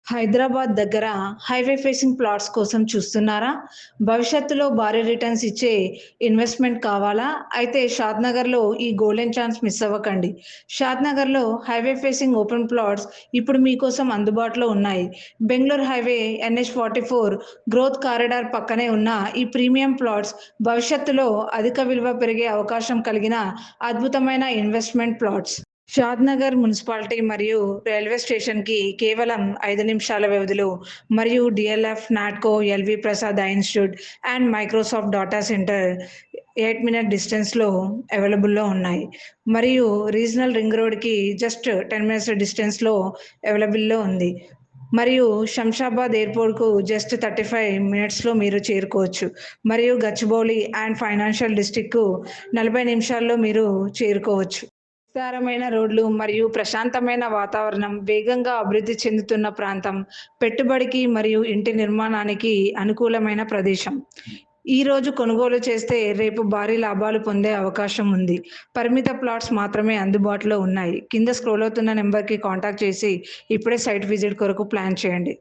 హైదరాబాద్ దగ్గర highway facing plots కోసం చూస్తున్నారా? భవిష్యత్తులో భారీ రిటర్న్స్ ఇచ్చే ఇన్వెస్ట్‌మెంట్ కావాలా? అయితే షాద్‌నగర్‌లో ఈ గోల్డెన్ ఛాన్స్ మిస్ అవ్వకండి. షాద్‌నగర్‌లో హైవే ఫేసింగ్ ఓపెన్ ప్లాట్స్ ఇప్పుడు మీకోసం అందుబాటులో ఉన్నాయి. Bengaluru highway NH-44 growth corridor పక్కనే ఉన్న ఈ ప్రీమియం ప్లాట్స్ భవిష్యత్తులో అధిక విలువ పెరిగే అవకాశం కలిగిన అద్భుతమైన ఇన్వెస్ట్‌మెంట్ ప్లాట్స్. షాద్‌నగర్ మున్సిపాలిటీ మరియు రైల్వే స్టేషన్‌కి కేవలం 5 నిమిషాల వ్యవధిలో మరియు DLF, Natco, LV Prasad eye institute and Microsoft data centre 8 minute డిస్టెన్స్‌లో అవైలబుల్‌లో ఉన్నాయి. మరియు రీజనల్ రింగ్ రోడ్‌కి జస్ట్ 10 మినిట్స్ డిస్టెన్స్‌లో అవైలబుల్‌లో ఉంది. మరియు శంషాబాద్ ఎయిర్‌పోర్ట్‌కు జస్ట్ 35 మినిట్స్‌లో మీరు చేరుకోవచ్చు. మరియు గచ్చిబౌలి అండ్ ఫైనాన్షియల్ డిస్ట్రిక్ట్‌కు 40 నిమిషాల్లో మీరు చేరుకోవచ్చు. విస్తారమైన రోడ్లు మరియు ప్రశాంతమైన వాతావరణం, వేగంగా అభివృద్ధి చెందుతున్న ప్రాంతం, పెట్టుబడికి మరియు ఇంటి నిర్మాణానికి అనుకూలమైన ప్రదేశం. ఈరోజు కొనుగోలు చేస్తే రేపు భారీ లాభాలు పొందే అవకాశం ఉంది. పరిమిత ప్లాట్స్ మాత్రమే అందుబాటులో ఉన్నాయి. కింద స్క్రోల్ అవుతున్న నంబర్‌కి కాంటాక్ట్ చేసి ఇప్పుడే సైట్ విజిట్ కొరకు ప్లాన్ చేయండి.